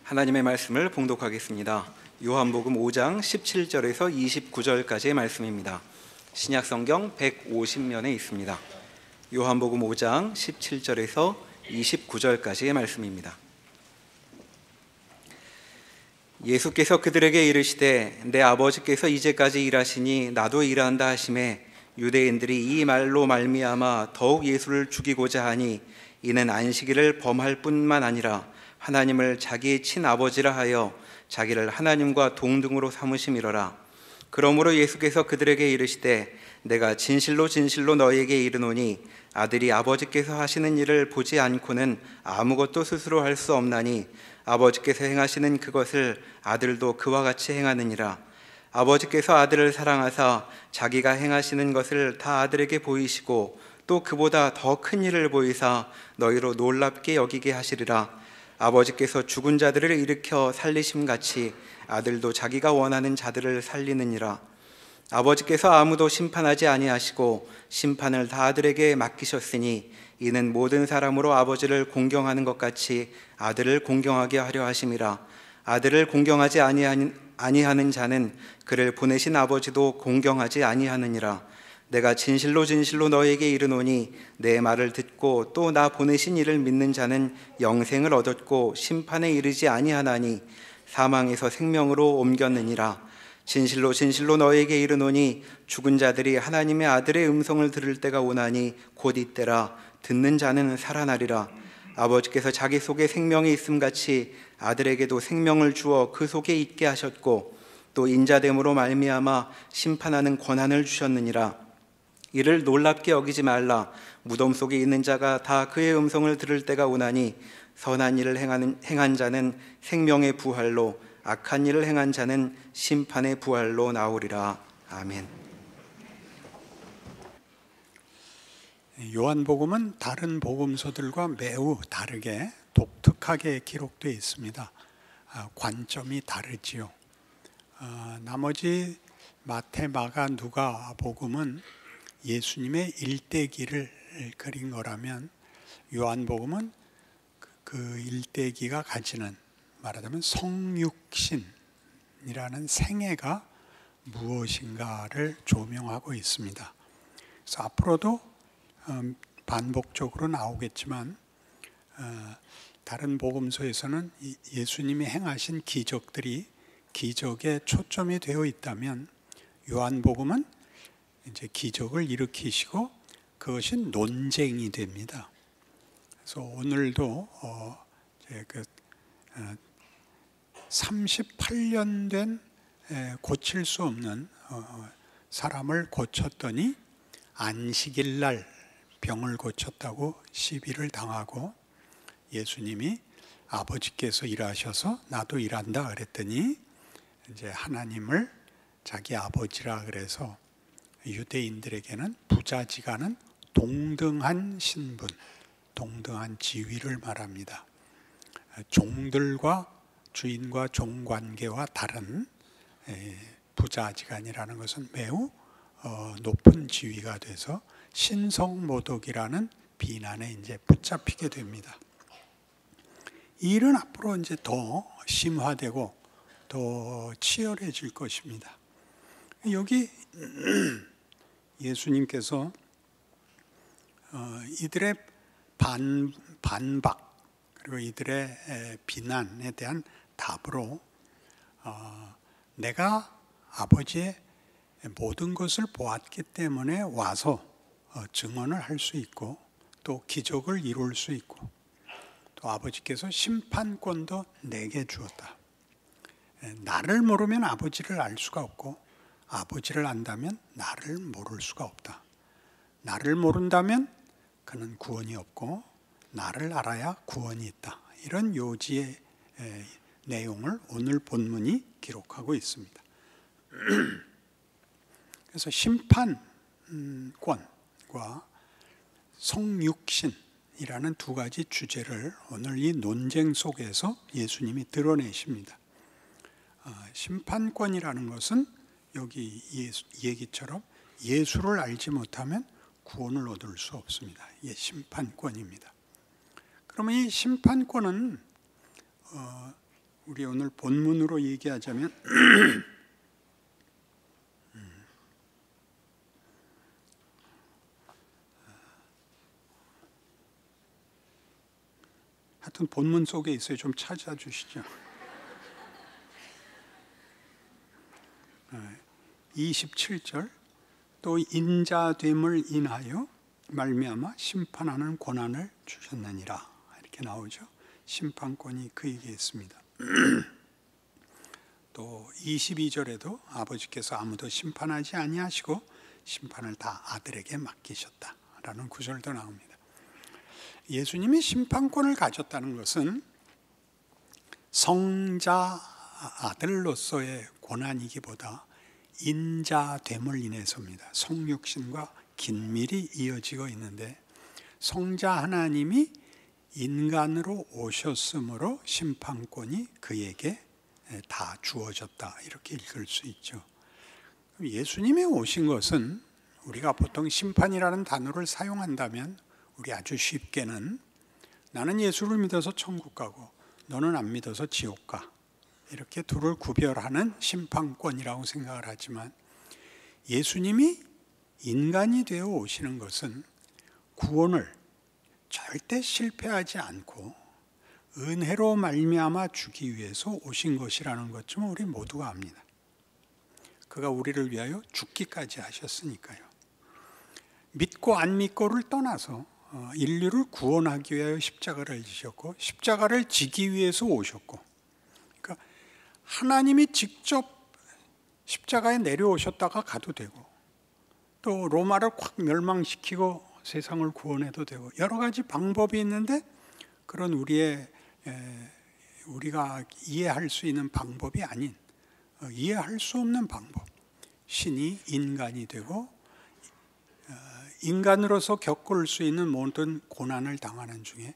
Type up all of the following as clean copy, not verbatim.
하나님의 말씀을 봉독하겠습니다. 요한복음 5장 17절에서 29절까지의 말씀입니다. 신약성경 150면에 있습니다. 요한복음 5장 17절에서 29절까지의 말씀입니다. 예수께서 그들에게 이르시되 내 아버지께서 이제까지 일하시니 나도 일한다 하시매 유대인들이 이 말로 말미암아 더욱 예수를 죽이고자 하니 이는 안식일을 범할 뿐만 아니라 하나님을 자기의 친아버지라 하여 자기를 하나님과 동등으로 삼으심이로라. 그러므로 예수께서 그들에게 이르시되 내가 진실로 진실로 너희에게 이르노니 아들이 아버지께서 하시는 일을 보지 않고는 아무것도 스스로 할 수 없나니 아버지께서 행하시는 그것을 아들도 그와 같이 행하느니라. 아버지께서 아들을 사랑하사 자기가 행하시는 것을 다 아들에게 보이시고 또 그보다 더 큰 일을 보이사 너희로 놀랍게 여기게 하시리라. 아버지께서 죽은 자들을 일으켜 살리심같이 아들도 자기가 원하는 자들을 살리느니라. 아버지께서 아무도 심판하지 아니하시고 심판을 다 아들에게 맡기셨으니 이는 모든 사람으로 아버지를 공경하는 것 같이 아들을 공경하게 하려 하심이라. 아들을 공경하지 아니하는 자는 그를 보내신 아버지도 공경하지 아니하느니라. 내가 진실로 진실로 너에게 이르노니 내 말을 듣고 또 나 보내신 이를 믿는 자는 영생을 얻었고 심판에 이르지 아니하나니 사망에서 생명으로 옮겼느니라. 진실로 진실로 너에게 이르노니 죽은 자들이 하나님의 아들의 음성을 들을 때가 오나니 곧 이때라. 듣는 자는 살아나리라. 아버지께서 자기 속에 생명이 있음같이 아들에게도 생명을 주어 그 속에 있게 하셨고 또 인자됨으로 말미암아 심판하는 권한을 주셨느니라. 이를 놀랍게 여기지 말라. 무덤 속에 있는 자가 다 그의 음성을 들을 때가 오나니 선한 일을 행한 자는 생명의 부활로 악한 일을 행한 자는 심판의 부활로 나오리라. 아멘. 요한복음은 다른 복음서들과 매우 다르게 독특하게 기록되어 있습니다. 관점이 다르지요. 나머지 마태, 마가, 누가 복음은 예수님의 일대기를 그린 거라면 요한복음은 그 일대기가 가지는 말하자면 성육신이라는 생애가 무엇인가를 조명하고 있습니다. 그래서 앞으로도 반복적으로 나오겠지만 다른 복음서에서는 예수님이 행하신 기적들이 기적에 초점이 되어 있다면 요한복음은 이제 기적을 일으키시고 그것이 논쟁이 됩니다. 그래서 오늘도 38년 된 고칠 수 없는 사람을 고쳤더니 안식일 날 병을 고쳤다고 시비를 당하고 예수님이 아버지께서 일하셔서 나도 일한다 그랬더니 이제 하나님을 자기 아버지라 그래서 유대인들에게는 부자지간은 동등한 신분, 동등한 지위를 말합니다. 종들과 주인과 종 관계와 다른 부자지간이라는 것은 매우 높은 지위가 돼서 신성모독이라는 비난에 이제 붙잡히게 됩니다. 이 일은 앞으로 이제 더 심화되고 더 치열해질 것입니다. 여기 예수님께서 이들의 반박 그리고 이들의 비난에 대한 답으로 내가 아버지의 모든 것을 보았기 때문에 와서 증언을 할 수 있고 또 기적을 이룰 수 있고 또 아버지께서 심판권도 내게 주었다. 나를 모르면 아버지를 알 수가 없고 아버지를 안다면 나를 모를 수가 없다. 나를 모른다면 그는 구원이 없고 나를 알아야 구원이 있다. 이런 요지의 내용을 오늘 본문이 기록하고 있습니다. 그래서 심판권과 성육신이라는 두 가지 주제를 오늘 이 논쟁 속에서 예수님이 드러내십니다. 심판권이라는 것은 여기 얘기처럼 예수를 알지 못하면 구원을 얻을 수 없습니다. 이게 심판권입니다. 그러면 이 심판권은 우리 오늘 본문으로 얘기하자면 하여튼 본문 속에 있어요. 좀 찾아주시죠. 27절 또 인자됨을 인하여 말미암아 심판하는 권한을 주셨느니라 이렇게 나오죠. 심판권이 그에게 있습니다. 또 22절에도 아버지께서 아무도 심판하지 아니하시고 심판을 다 아들에게 맡기셨다라는 구절도 나옵니다. 예수님이 심판권을 가졌다는 것은 성자 아들로서의 권한이기보다 인자됨을 인해서입니다. 성육신과 긴밀히 이어지고 있는데 성자 하나님이 인간으로 오셨으므로 심판권이 그에게 다 주어졌다 이렇게 읽을 수 있죠. 예수님이 오신 것은 우리가 보통 심판이라는 단어를 사용한다면 우리 아주 쉽게는 나는 예수를 믿어서 천국 가고 너는 안 믿어서 지옥 가 이렇게 둘을 구별하는 심판권이라고 생각을 하지만 예수님이 인간이 되어 오시는 것은 구원을 절대 실패하지 않고 은혜로 말미암아 주기 위해서 오신 것이라는 것 좀 우리 모두가 압니다. 그가 우리를 위하여 죽기까지 하셨으니까요. 믿고 안 믿고를 떠나서 인류를 구원하기 위하여 십자가를 지셨고 십자가를 지기 위해서 오셨고 그러니까 하나님이 직접 십자가에 내려오셨다가 가도 되고 또 로마를 확 멸망시키고 세상을 구원해도 되고 여러 가지 방법이 있는데 그런 우리가 이해할 수 있는 방법이 아닌 이해할 수 없는 방법 신이 인간이 되고 인간으로서 겪을 수 있는 모든 고난을 당하는 중에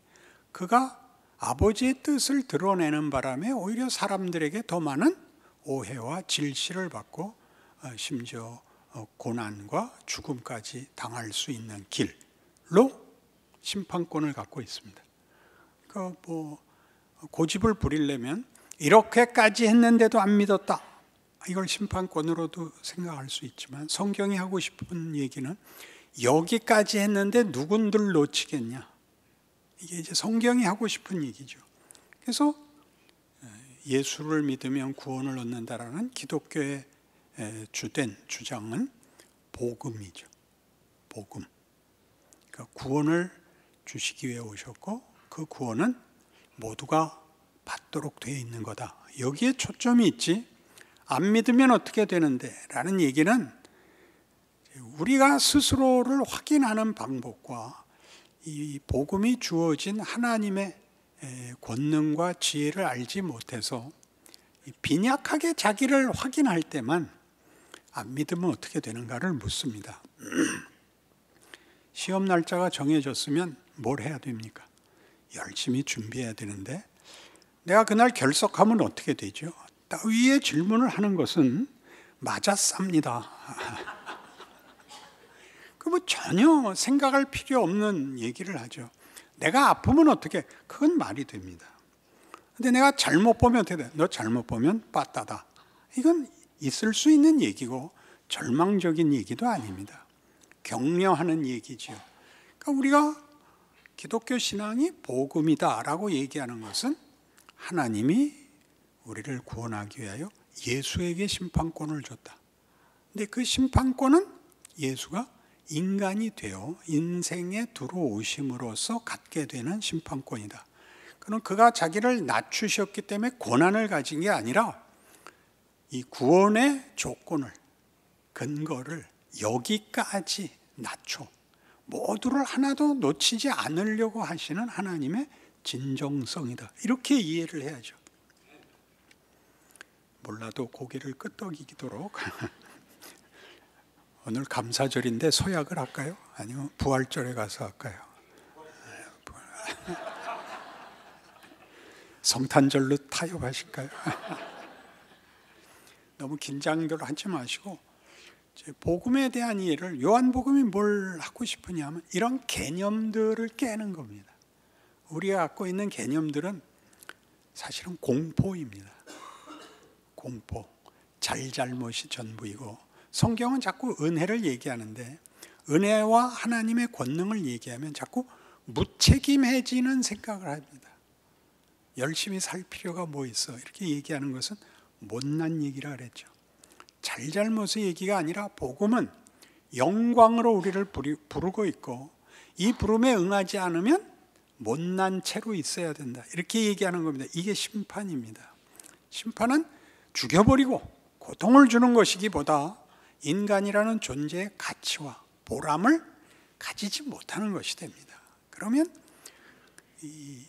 그가 아버지의 뜻을 드러내는 바람에 오히려 사람들에게 더 많은 오해와 질시를 받고 심지어 고난과 죽음까지 당할 수 있는 길로 심판권을 갖고 있습니다. 그러니까 고집을 부리려면 이렇게까지 했는데도 안 믿었다. 이걸 심판권으로도 생각할 수 있지만 성경이 하고 싶은 얘기는 여기까지 했는데 누군들 놓치겠냐. 이게 이제 성경이 하고 싶은 얘기죠. 그래서 예수를 믿으면 구원을 얻는다라는 기독교의 주된 주장은 복음이죠. 복음. 그러니까 구원을 주시기 위해 오셨고 그 구원은 모두가 받도록 되어 있는 거다. 여기에 초점이 있지. 안 믿으면 어떻게 되는데? 라는 얘기는 우리가 스스로를 확인하는 방법과 이 복음이 주어진 하나님의 권능과 지혜를 알지 못해서 빈약하게 자기를 확인할 때만 안 믿으면 어떻게 되는가를 묻습니다. 시험 날짜가 정해졌으면 뭘 해야 됩니까? 열심히 준비해야 되는데 내가 그날 결석하면 어떻게 되죠? 따위의 질문을 하는 것은 맞았습니다. 그 전혀 생각할 필요 없는 얘기를 하죠. 내가 아프면 어떻게? 그건 말이 됩니다. 근데 내가 잘못 보면 어떻게 돼? 너 잘못 보면 빠따다. 이건 있을 수 있는 얘기고 절망적인 얘기도 아닙니다. 격려하는 얘기죠. 그러니까 우리가 기독교 신앙이 복음이다라고 얘기하는 것은 하나님이 우리를 구원하기 위하여 예수에게 심판권을 줬다. 근데 그 심판권은 예수가 인간이 되어 인생에 들어오심으로써 갖게 되는 심판권이다. 그럼 그가 자기를 낮추셨기 때문에 고난을 가진 게 아니라 이 구원의 조건을 근거를 여기까지 낮춰 모두를 하나도 놓치지 않으려고 하시는 하나님의 진정성이다. 이렇게 이해를 해야죠. 몰라도 고개를 끄덕이도록 오늘 감사절인데 서약을 할까요? 아니면 부활절에 가서 할까요? 성탄절로 타협하실까요? 너무 긴장들 하지 마시고 복음에 대한 이해를 요한복음이 뭘 하고 싶으냐면 이런 개념들을 깨는 겁니다. 우리가 갖고 있는 개념들은 사실은 공포입니다. 공포. 잘잘못이 전부이고, 성경은 자꾸 은혜를 얘기하는데 은혜와 하나님의 권능을 얘기하면 자꾸 무책임해지는 생각을 합니다. 열심히 살 필요가 뭐 있어, 이렇게 얘기하는 것은 못난 얘기라 그랬죠. 잘잘못의 얘기가 아니라 복음은 영광으로 우리를 부르고 있고, 이 부름에 응하지 않으면 못난 채로 있어야 된다, 이렇게 얘기하는 겁니다. 이게 심판입니다. 심판은 죽여버리고 고통을 주는 것이기보다 인간이라는 존재의 가치와 보람을 가지지 못하는 것이 됩니다. 그러면 이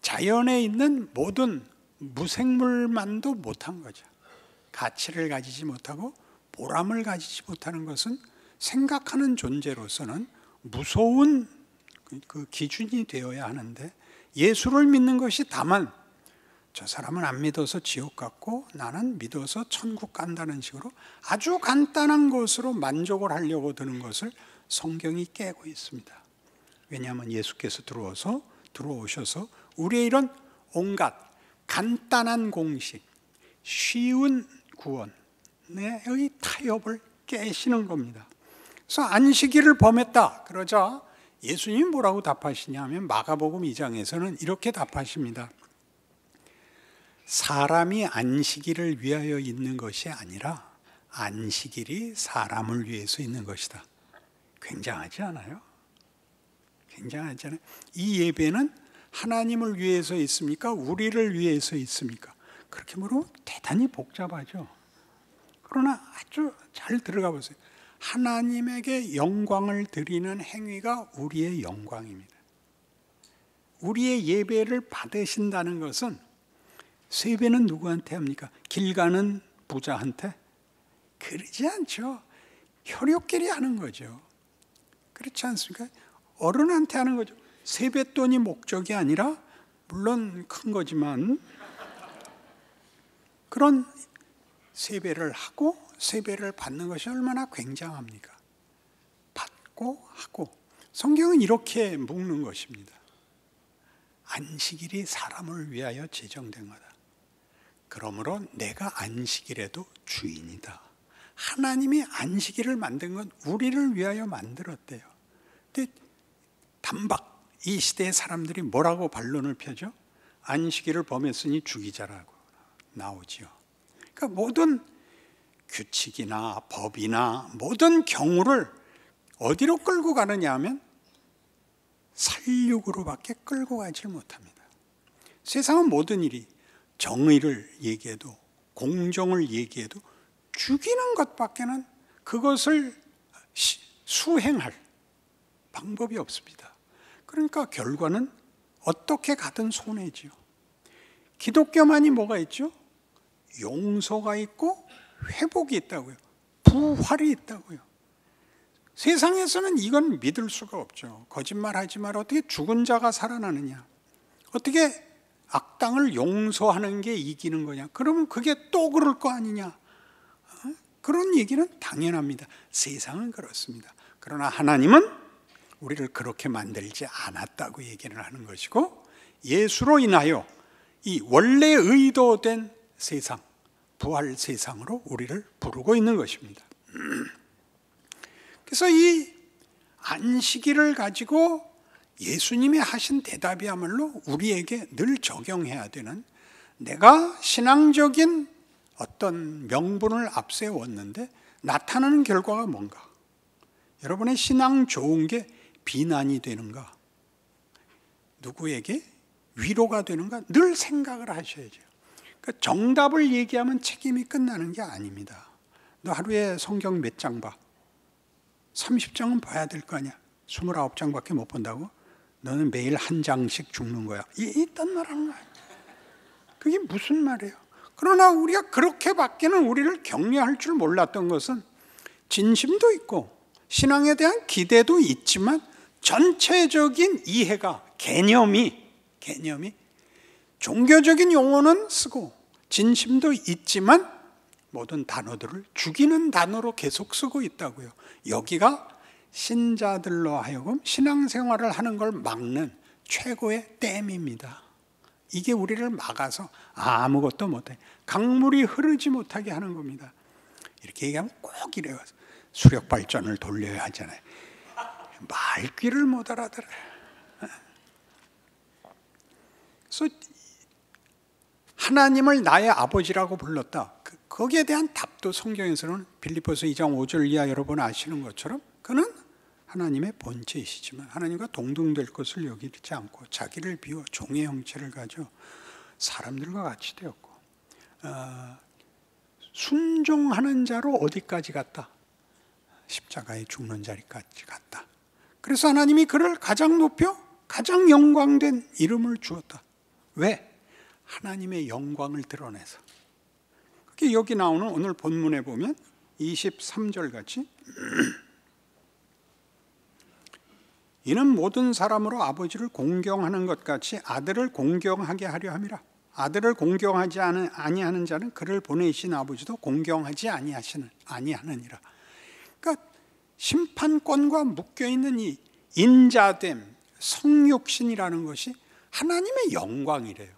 자연에 있는 모든 무생물만도 못한 거죠. 가치를 가지지 못하고 보람을 가지지 못하는 것은 생각하는 존재로서는 무서운 그 기준이 되어야 하는데, 예수를 믿는 것이 다만 저 사람은 안 믿어서 지옥 갔고 나는 믿어서 천국 간다는 식으로 아주 간단한 것으로 만족을 하려고 드는 것을 성경이 깨고 있습니다. 왜냐하면 예수께서 들어오셔서 우리의 이런 온갖 간단한 공식, 쉬운 구원의 타협을 깨시는 겁니다. 그래서 안식일을 범했다 그러자 예수님이 뭐라고 답하시냐면, 마가복음 2장에서는 이렇게 답하십니다. 사람이 안식일을 위하여 있는 것이 아니라 안식일이 사람을 위해서 있는 것이다. 굉장하지 않아요? 굉장하지 않아요? 이 예배는 하나님을 위해서 있습니까? 우리를 위해서 있습니까? 그렇게 물으면 대단히 복잡하죠. 그러나 아주 잘 들어가 보세요. 하나님에게 영광을 드리는 행위가 우리의 영광입니다. 우리의 예배를 받으신다는 것은, 세배는 누구한테 합니까? 길 가는 부자한테? 그러지 않죠. 혈육끼리 하는 거죠. 그렇지 않습니까? 어른한테 하는 거죠. 세뱃돈이 목적이 아니라, 물론 큰 거지만, 그런 세배를 하고 세배를 받는 것이 얼마나 굉장합니까? 받고 하고. 성경은 이렇게 묶는 것입니다. 안식일이 사람을 위하여 제정된 거다. 그러므로 내가 안식일에도 주인이다. 하나님이 안식일을 만든 건 우리를 위하여 만들었대요. 근데 단박 이 시대의 사람들이 뭐라고 반론을 펴죠? 안식일을 범했으니 죽이자라고 나오지요. 그러니까 모든 규칙이나 법이나 모든 경우를 어디로 끌고 가느냐 하면 살육으로밖에 끌고 가지 못합니다. 세상은 모든 일이 정의를 얘기해도 공정을 얘기해도 죽이는 것밖에는 그것을 수행할 방법이 없습니다. 그러니까 결과는 어떻게 가든 손해지요. 기독교만이 뭐가 있죠? 용서가 있고 회복이 있다고요. 부활이 있다고요. 세상에서는 이건 믿을 수가 없죠. 거짓말하지 마라. 어떻게 죽은 자가 살아나느냐? 어떻게 악당을 용서하는 게 이기는 거냐? 그러면 그게 또 그럴 거 아니냐? 그런 얘기는 당연합니다. 세상은 그렇습니다. 그러나 하나님은 우리를 그렇게 만들지 않았다고 얘기를 하는 것이고, 예수로 인하여 이 원래 의도된 세상, 부활 세상으로 우리를 부르고 있는 것입니다. 그래서 이 안식일을 가지고 예수님이 하신 대답이야말로 우리에게 늘 적용해야 되는, 내가 신앙적인 어떤 명분을 앞세웠는데 나타나는 결과가 뭔가? 여러분의 신앙 좋은 게 비난이 되는가? 누구에게 위로가 되는가? 늘 생각을 하셔야죠. 그러니까 정답을 얘기하면 책임이 끝나는 게 아닙니다. 너 하루에 성경 몇 장 봐? 30장은 봐야 될 거 아니야. 29장밖에 못 본다고? 너는 매일 한 장씩 죽는 거야. 이딴 말 하는 거야. 그게 무슨 말이에요? 그러나 우리가 그렇게밖에는 우리를 격려할 줄 몰랐던 것은, 진심도 있고 신앙에 대한 기대도 있지만 전체적인 이해가, 개념이 종교적인 용어는 쓰고 진심도 있지만 모든 단어들을 죽이는 단어로 계속 쓰고 있다고요. 여기가 신자들로 하여금 신앙생활을 하는 걸 막는 최고의 댐입니다. 이게 우리를 막아서 아무것도 못해. 강물이 흐르지 못하게 하는 겁니다. 이렇게 얘기하면 꼭 이래요. 수력 발전을 돌려야 하잖아요. 말귀를 못 알아들어요. 그래서 하나님을 나의 아버지라고 불렀다. 거기에 대한 답도 성경에서는 빌립보서 2장 5절 이하 여러분 아시는 것처럼 그는 하나님의 본체이시지만 하나님과 동등될 것을 여기지 않고 자기를 비워 종의 형체를 가져 사람들과 같이 되었고 순종하는 자로 어디까지 갔다? 십자가에 죽는 자리까지 갔다. 그래서 하나님이 그를 가장 높여 가장 영광된 이름을 주었다. 왜? 하나님의 영광을 드러내서. 그게 여기 나오는 오늘 본문에 보면 23절 같이 이는 모든 사람으로 아버지를 공경하는 것 같이 아들을 공경하게 하려 함이라. 아들을 공경하지 아니하는 자는 그를 보내신 아버지도 공경하지 아니하느니라. 그러니까 심판권과 묶여있는 이 인자됨, 성육신이라는 것이 하나님의 영광이래요.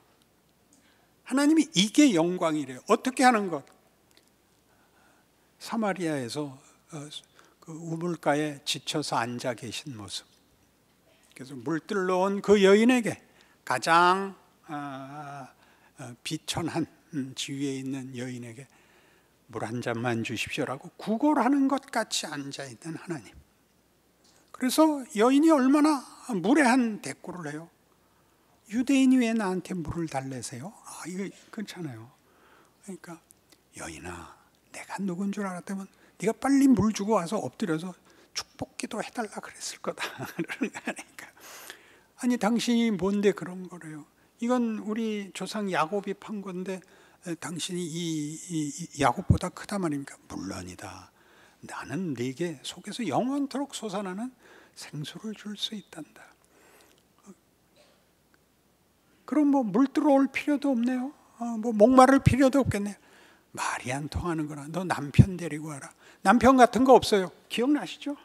하나님이 이게 영광이래요. 어떻게 하는 것? 사마리아에서 그 우물가에 지쳐서 앉아 계신 모습. 그래서 물들러 온 그 여인에게 가장 비천한 지위에 있는 여인에게 물 한 잔만 주십시오라고 구걸하는 것 같이 앉아있는 하나님. 그래서 여인이 얼마나 무례한 대꾸를 해요. 유대인이 왜 나한테 물을 달래세요? 이거 그렇잖아요. 그러니까 여인아, 내가 누군 줄 알았다면 네가 빨리 물 주고 와서 엎드려서 축복기도 해달라 그랬을 거다. 그러니까 아니 당신이 뭔데 그런 거래요. 이건 우리 조상 야곱이 판 건데 당신이 이 야곱보다 크다 말입니까? 물론이다. 나는 네게 속에서 영원토록 솟아나는 생수를 줄 수 있단다. 그럼 뭐 물 들어올 필요도 없네요. 뭐 목마를 필요도 없겠네요. 말이 안 통하는 거라. 너 남편 데리고 와라. 남편 같은 거 없어요. 기억나시죠?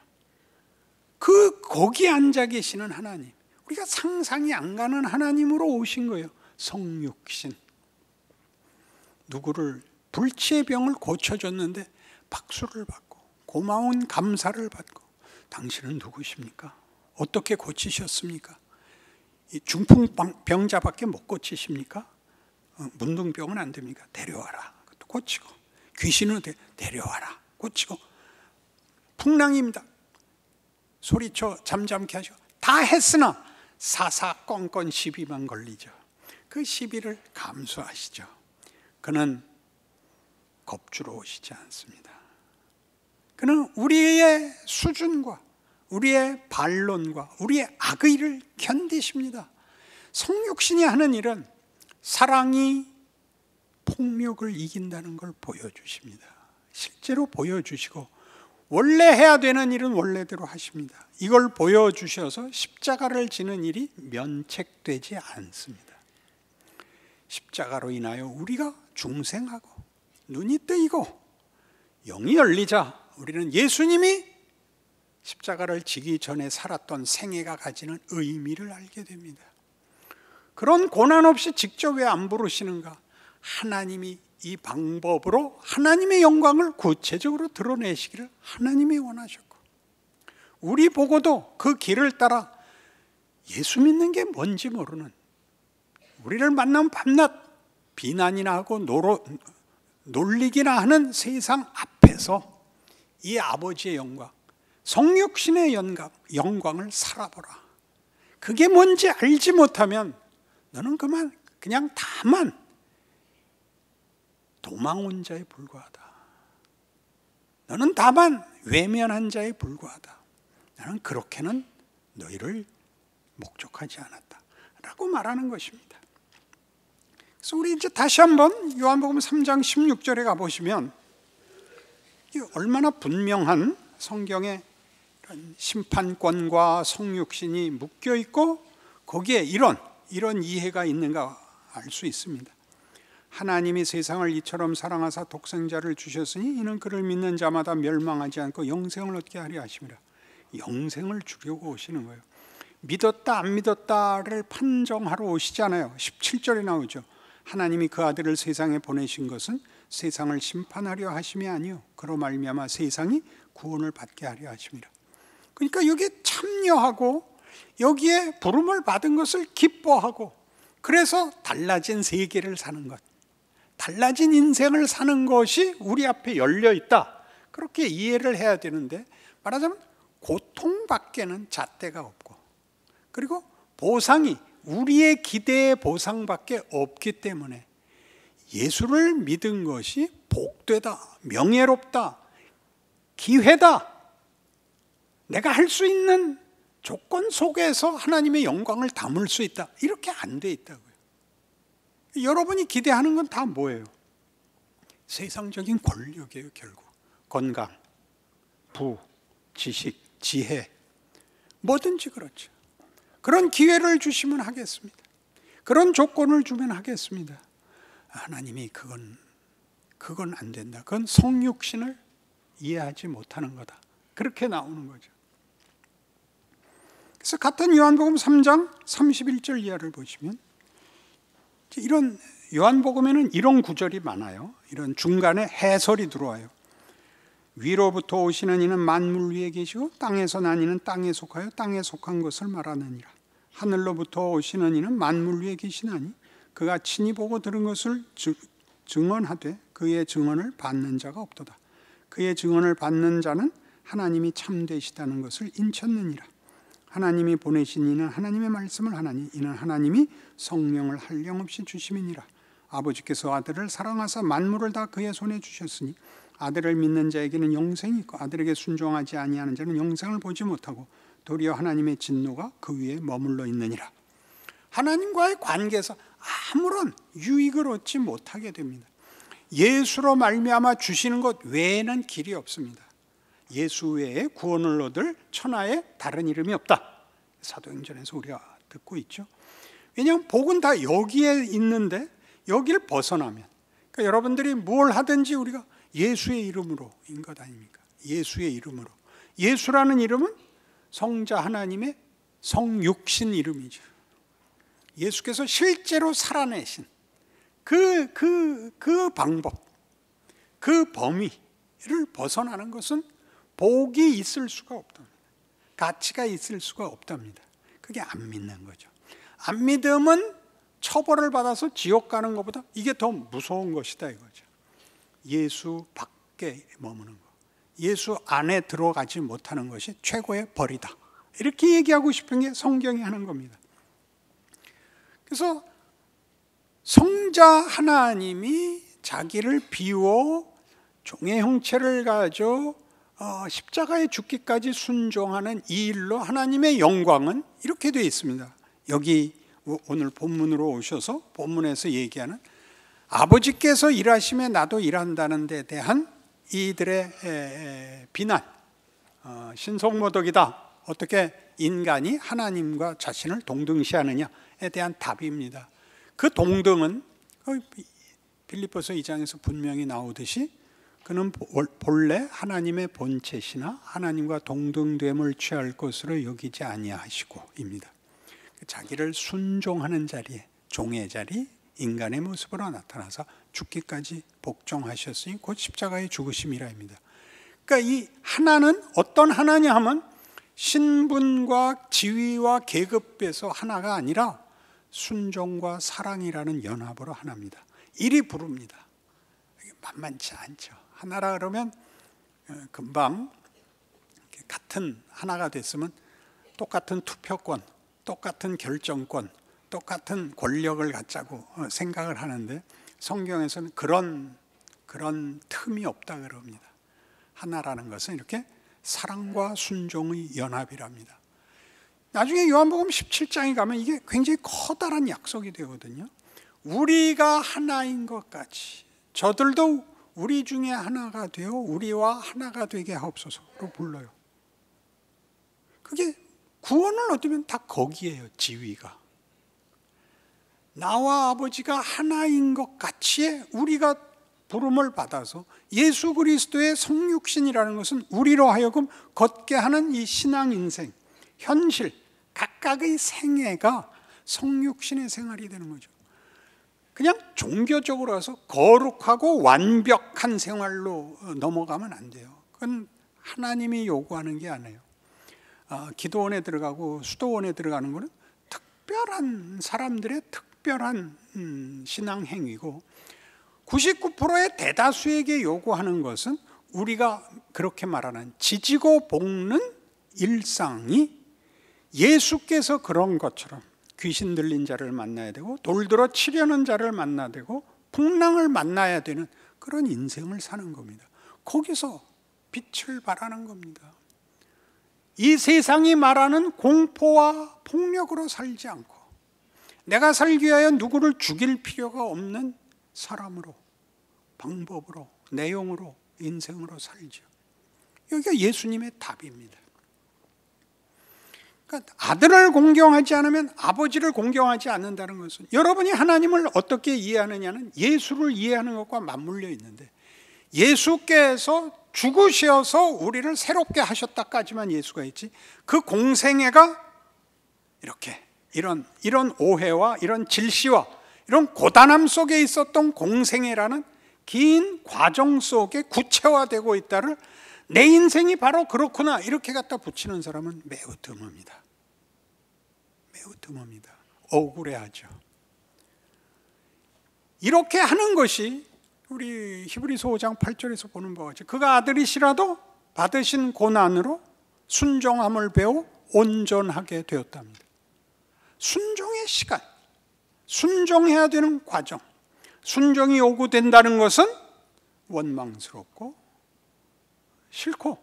거기 앉아 계시는 하나님. 우리가 상상이 안 가는 하나님으로 오신 거예요. 성육신. 누구를 불치의 병을 고쳐줬는데 박수를 받고 고마운 감사를 받고 당신은 누구십니까? 어떻게 고치셨습니까? 이 중풍병자밖에 못 고치십니까? 문둥병은 안 됩니까? 데려와라. 그것도 고치고 귀신은 데려와라. 고치고 풍랑입니다. 소리쳐 잠잠케 하시고 다 했으나 사사건건 시비만 걸리죠. 그 시비를 감수하시죠. 그는 겁주러 오시지 않습니다. 그는 우리의 수준과 우리의 반론과 우리의 악의를 견디십니다. 성육신이 하는 일은 사랑이 폭력을 이긴다는 걸 보여주십니다. 실제로 보여주시고 원래 해야 되는 일은 원래대로 하십니다. 이걸 보여주셔서 십자가를 지는 일이 면책되지 않습니다. 십자가로 인하여 우리가 중생하고 눈이 뜨이고 영이 열리자 우리는 예수님이 십자가를 지기 전에 살았던 생애가 가지는 의미를 알게 됩니다. 그런 고난 없이 직접 왜 안 부르시는가? 하나님이 이 방법으로 하나님의 영광을 구체적으로 드러내시기를 하나님이 원하셨고 우리 보고도 그 길을 따라 예수 믿는 게 뭔지 모르는 우리를 만나면 밤낮 비난이나 하고 놀리기나 하는 세상 앞에서 이 아버지의 영광, 성육신의 영광을 살아보라. 그게 뭔지 알지 못하면 너는 그냥 다만 도망온 자에 불과하다. 너는 다만 외면한 자에 불과하다. 나는 그렇게는 너희를 목적하지 않았다. 라고 말하는 것입니다. 그래서 우리 이제 다시 한번 요한복음 3장 16절에 가보시면 얼마나 분명한 성경의 심판권과 성육신이 묶여 있고 거기에 이런 이해가 있는가 알 수 있습니다. 하나님이 세상을 이처럼 사랑하사 독생자를 주셨으니 이는 그를 믿는 자마다 멸망하지 않고 영생을 얻게 하려 하심이라. 영생을 주려고 오시는 거예요. 믿었다 안 믿었다를 판정하러 오시잖아요. 17절에 나오죠. 하나님이 그 아들을 세상에 보내신 것은 세상을 심판하려 하심이 아니요 그로 말미암아 세상이 구원을 받게 하려 하심이라. 그러니까 여기에 참여하고 여기에 부름을 받은 것을 기뻐하고, 그래서 달라진 세계를 사는 것, 달라진 인생을 사는 것이 우리 앞에 열려 있다, 그렇게 이해를 해야 되는데, 말하자면 고통밖에는 잣대가 없고, 그리고 보상이 우리의 기대의 보상밖에 없기 때문에 예수를 믿은 것이 복되다, 명예롭다, 기회다, 내가 할 수 있는 조건 속에서 하나님의 영광을 담을 수 있다, 이렇게 안 돼 있다고요. 여러분이 기대하는 건 다 뭐예요? 세상적인 권력이에요. 결국 건강, 부, 지식, 지혜, 뭐든지 그렇죠. 그런 기회를 주시면 하겠습니다. 그런 조건을 주면 하겠습니다. 하나님이 그건 안 된다. 그건 성육신을 이해하지 못하는 거다. 그렇게 나오는 거죠. 그래서 같은 요한복음 3장 31절 이하를 보시면, 이런 요한복음에는 이런 구절이 많아요. 이런 중간에 해설이 들어와요. 위로부터 오시는 이는 만물 위에 계시고 땅에서 난 이는 땅에 속하여 땅에 속한 것을 말하느니라. 하늘로부터 오시는 이는 만물 위에 계시나니 그가 친히 보고 들은 것을 증언하되 그의 증언을 받는 자가 없도다. 그의 증언을 받는 자는 하나님이 참되시다는 것을 인쳤느니라. 하나님이 보내신 이는 하나님의 말씀을 하나니 이는 하나님이 성령을 한량없이 주심이니라. 아버지께서 아들을 사랑하사 만물을 다 그의 손에 주셨으니 아들을 믿는 자에게는 영생이 있고 아들에게 순종하지 아니하는 자는 영생을 보지 못하고 도리어 하나님의 진노가 그 위에 머물러 있느니라. 하나님과의 관계에서 아무런 유익을 얻지 못하게 됩니다. 예수로 말미암아 주시는 것 외에는 길이 없습니다. 예수 외에 구원을 얻을 천하에 다른 이름이 없다. 사도행전에서 우리가 듣고 있죠. 왜냐하면 복은 다 여기에 있는데 여기를 벗어나면, 그러니까 여러분들이 뭘 하든지 우리가 예수의 이름으로인 것 아닙니까? 예수의 이름으로. 예수라는 이름은 성자 하나님의 성육신 이름이죠. 예수께서 실제로 살아내신 그 방법, 그 범위를 벗어나는 것은 복이 있을 수가 없답니다. 가치가 있을 수가 없답니다. 그게 안 믿는 거죠. 안 믿음은 처벌을 받아서 지옥 가는 것보다 이게 더 무서운 것이다 이거죠. 예수 밖에 머무는 것, 예수 안에 들어가지 못하는 것이 최고의 벌이다, 이렇게 얘기하고 싶은 게 성경이 하는 겁니다. 그래서 성자 하나님이 자기를 비워 종의 형체를 가져 십자가에 죽기까지 순종하는 이 일로 하나님의 영광은 이렇게 되어 있습니다. 여기 오늘 본문으로 오셔서 본문에서 얘기하는 아버지께서 일하심에 나도 일한다는 데 대한 이들의 비난, 신성모독이다, 어떻게 인간이 하나님과 자신을 동등시하느냐에 대한 답입니다. 그 동등은 빌립보서 2장에서 분명히 나오듯이 그는 본래 하나님의 본체시나 하나님과 동등됨을 취할 것으로 여기지 아니하시고입니다. 자기를 순종하는 자리에, 종의 자리, 인간의 모습으로 나타나서 죽기까지 복종하셨으니 곧 십자가의 죽으심이라입니다. 그러니까 이 하나는 어떤 하나냐 하면 신분과 지위와 계급에서 하나가 아니라 순종과 사랑이라는 연합으로 하나입니다. 이리 부릅니다. 만만치 않죠. 하나라 그러면 금방 같은 하나가 됐으면 똑같은 투표권, 똑같은 결정권, 똑같은 권력을 갖자고 생각을 하는데 성경에서는 그런 틈이 없다 그럽니다. 하나라는 것은 이렇게 사랑과 순종의 연합이랍니다. 나중에 요한복음 17장에 가면 이게 굉장히 커다란 약속이 되거든요. 우리가 하나인 것 같이 저들도 우리 중에 하나가 되어 우리와 하나가 되게 하옵소서로 불러요. 그게 구원을 얻으면 다 거기에요. 지위가 나와 아버지가 하나인 것 같이 우리가 부름을 받아서 예수 그리스도의 성육신이라는 것은 우리로 하여금 걷게 하는 이 신앙 인생, 현실, 각각의 생애가 성육신의 생활이 되는 거죠. 그냥 종교적으로 해서 거룩하고 완벽한 생활로 넘어가면 안 돼요. 그건 하나님이 요구하는 게 아니에요. 기도원에 들어가고 수도원에 들어가는 것은 특별한 사람들의 특별한 신앙 행위고, 99%의 대다수에게 요구하는 것은 우리가 그렇게 말하는 지지고 볶는 일상이 예수께서 그런 것처럼 귀신 들린 자를 만나야 되고 돌들어 치려는 자를 만나야 되고 풍랑을 만나야 되는 그런 인생을 사는 겁니다. 거기서 빛을 발하는 겁니다. 이 세상이 말하는 공포와 폭력으로 살지 않고 내가 살기 위하여 누구를 죽일 필요가 없는 사람으로, 방법으로, 내용으로, 인생으로 살죠. 여기가 예수님의 답입니다. 그러니까 아들을 공경하지 않으면 아버지를 공경하지 않는다는 것은, 여러분이 하나님을 어떻게 이해하느냐는 예수를 이해하는 것과 맞물려 있는데, 예수께서 죽으셔서 우리를 새롭게 하셨다까지만 예수가 있지, 그 공생애가 이렇게 이런 오해와 이런 질시와 이런 고단함 속에 있었던 공생애라는 긴 과정 속에 구체화되고 있다를 내 인생이 바로 그렇구나 이렇게 갖다 붙이는 사람은 매우 드뭅니다. 매우 드뭅니다. 억울해하죠. 이렇게 하는 것이 우리 히브리서 5장 8절에서 보는 바와 같이, 그가 아들이시라도 받으신 고난으로 순종함을 배워 온전하게 되었답니다. 순종의 시간, 순종해야 되는 과정, 순종이 요구된다는 것은 원망스럽고 싫고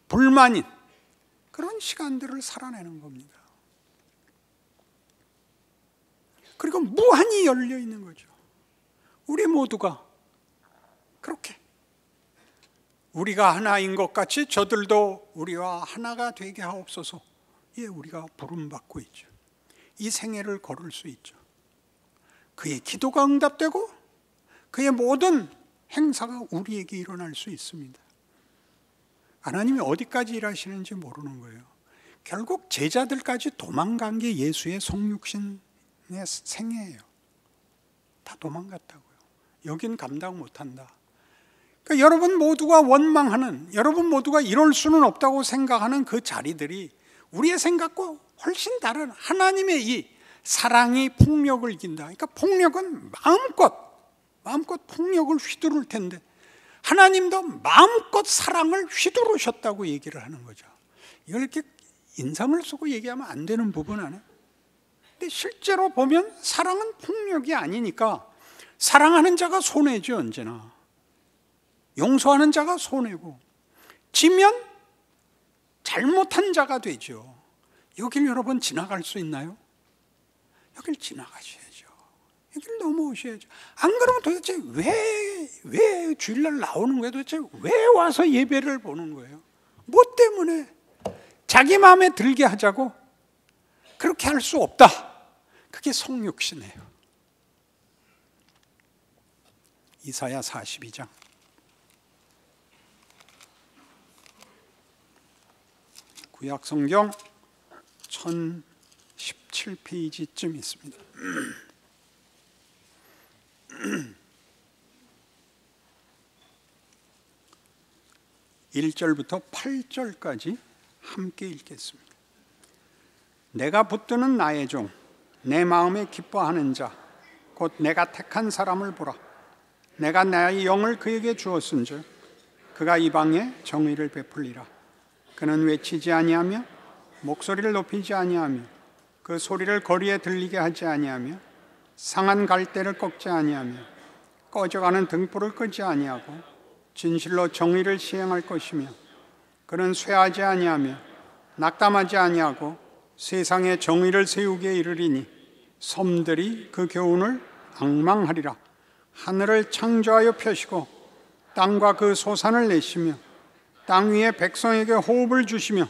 불만인 그런 시간들을 살아내는 겁니다. 그리고 무한히 열려 있는 거죠. 우리 모두가 그렇게 우리가 하나인 것 같이 저들도 우리와 하나가 되게 하옵소서. 예, 우리가 부름받고 있죠. 이 생애를 걸을 수 있죠. 그의 기도가 응답되고 그의 모든 행사가 우리에게 일어날 수 있습니다. 하나님이 어디까지 일하시는지 모르는 거예요. 결국 제자들까지 도망간 게 예수의 성육신의 생애예요. 다 도망갔다고요. 여긴 감당 못한다. 그러니까 여러분 모두가 원망하는, 여러분 모두가 이럴 수는 없다고 생각하는 그 자리들이 우리의 생각과 훨씬 다른 하나님의 이 사랑이 폭력을 이긴다. 그러니까 폭력은 마음껏 폭력을 휘두를 텐데 하나님도 마음껏 사랑을 휘두르셨다고 얘기를 하는 거죠. 이걸 이렇게 인상을 쓰고 얘기하면 안 되는 부분 아니에요. 근데 실제로 보면 사랑은 폭력이 아니니까 사랑하는 자가 손해죠. 언제나 용서하는 자가 손해고, 지면 잘못한 자가 되죠. 여길 여러분 지나갈 수 있나요? 여길 지나가셔야죠. 여길 넘어오셔야죠. 안 그러면 도대체 왜 주일날 나오는 거예요? 도대체 왜 와서 예배를 보는 거예요? 뭐 때문에? 자기 마음에 들게 하자고? 그렇게 할 수 없다. 그게 성육신이에요. 이사야 42장 구약 성경 1017페이지쯤 있습니다. 1절부터 8절까지 함께 읽겠습니다. 내가 붙드는 나의 종, 내 마음에 기뻐하는 자, 곧 내가 택한 사람을 보라. 내가 나의 영을 그에게 주었은즉 그가 이방에 정의를 베풀리라. 그는 외치지 아니하며 목소리를 높이지 아니하며 그 소리를 거리에 들리게 하지 아니하며 상한 갈대를 꺾지 아니하며 꺼져가는 등불을 끄지 아니하고 진실로 정의를 시행할 것이며 그는 쇠하지 아니하며 낙담하지 아니하고 세상에 정의를 세우기에 이르리니 섬들이 그 교훈을 앙망하리라. 하늘을 창조하여 펴시고 땅과 그 소산을 내시며 땅 위에 백성에게 호흡을 주시며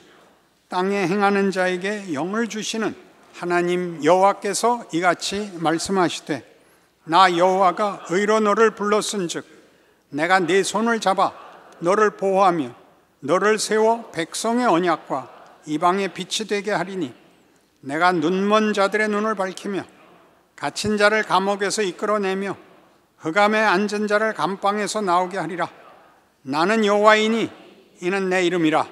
땅에 행하는 자에게 영을 주시는 하나님 여호와께서 이같이 말씀하시되 나 여호와가 의로 너를 불렀은즉 내가 네 손을 잡아 너를 보호하며 너를 세워 백성의 언약과 이방의 빛이 되게 하리니 내가 눈먼 자들의 눈을 밝히며 갇힌 자를 감옥에서 이끌어내며 흑암에 앉은 자를 감방에서 나오게 하리라. 나는 여호와이니 이는 내 이름이라.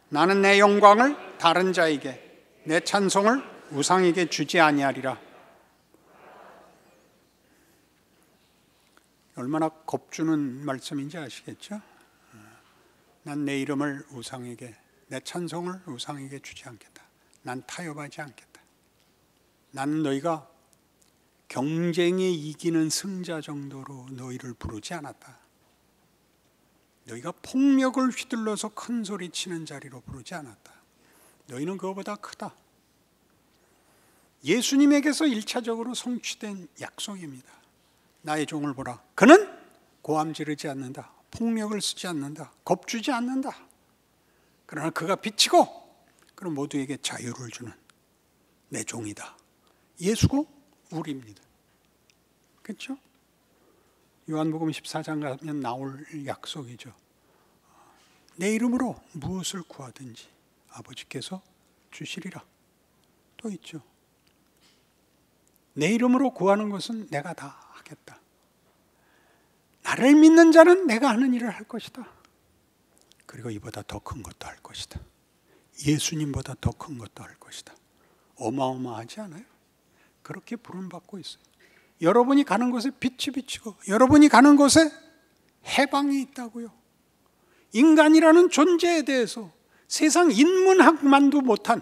나는 내 영광을 다른 자에게 내 찬송을 우상에게 주지 아니하리라. 얼마나 겁주는 말씀인지 아시겠죠? 난 내 이름을 우상에게, 내 찬송을 우상에게 주지 않겠다. 난 타협하지 않겠다. 나는 너희가 경쟁에 이기는 승자 정도로 너희를 부르지 않았다. 너희가 폭력을 휘둘러서 큰 소리 치는 자리로 부르지 않았다. 너희는 그거보다 크다. 예수님에게서 1차적으로 성취된 약속입니다. 나의 종을 보라. 그는 고함 지르지 않는다. 폭력을 쓰지 않는다. 겁주지 않는다. 그러나 그가 비치고 그럼 모두에게 자유를 주는 내 종이다. 예수고 우리입니다. 그렇죠? 요한복음 14장 가면 나올 약속이죠. 내 이름으로 무엇을 구하든지 아버지께서 주시리라. 또 있죠. 내 이름으로 구하는 것은 내가 다 하겠다. 나를 믿는 자는 내가 하는 일을 할 것이다. 그리고 이보다 더 큰 것도 할 것이다. 예수님보다 더 큰 것도 할 것이다. 어마어마하지 않아요? 그렇게 부름받고 있어요. 여러분이 가는 곳에 빛이 비치고 여러분이 가는 곳에 해방이 있다고요. 인간이라는 존재에 대해서 세상 인문학만도 못한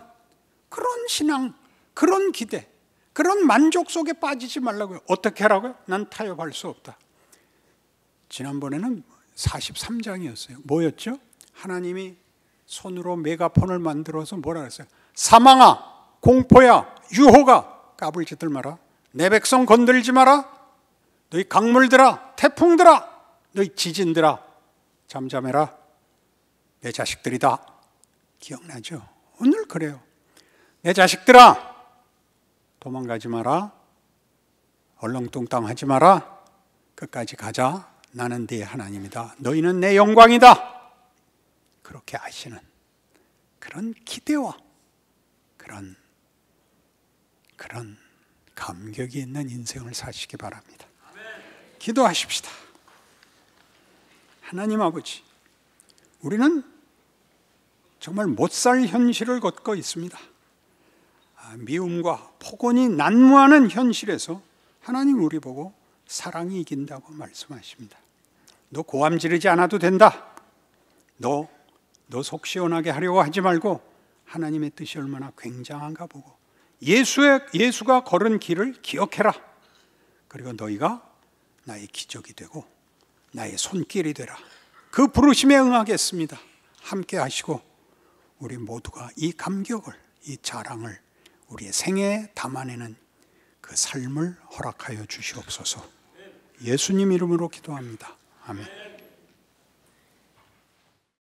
그런 신앙, 그런 기대, 그런 만족 속에 빠지지 말라고요. 어떻게 하라고요? 난 타협할 수 없다. 지난번에는 43장이었어요. 뭐였죠? 하나님이 손으로 메가폰을 만들어서 뭐라 그랬어요? 사망아, 공포야, 유호가 까불지들 마라. 내 백성 건들지 마라. 너희 강물들아, 태풍들아, 너희 지진들아, 잠잠해라. 내 자식들이다. 기억나죠? 오늘 그래요. 내 자식들아, 도망가지 마라. 얼렁뚱땅하지 마라. 끝까지 가자. 나는 네 하나님이다. 너희는 내 영광이다. 그렇게 아시는 그런 기대와 그런 감격이 있는 인생을 사시기 바랍니다. 기도하십시다. 하나님 아버지, 우리는 정말 못 살 현실을 걷고 있습니다. 미움과 폭언이 난무하는 현실에서 하나님 우리 보고 사랑이 이긴다고 말씀하십니다. 너 고함 지르지 않아도 된다. 너 속 시원하게 하려고 하지 말고 하나님의 뜻이 얼마나 굉장한가 보고 예수가 걸은 길을 기억해라. 그리고 너희가 나의 기적이 되고 나의 손길이 되라. 그 부르심에 응하겠습니다. 함께 하시고 우리 모두가 이 감격을, 이 자랑을 우리의 생애에 담아내는 그 삶을 허락하여 주시옵소서. 예수님 이름으로 기도합니다. 아멘.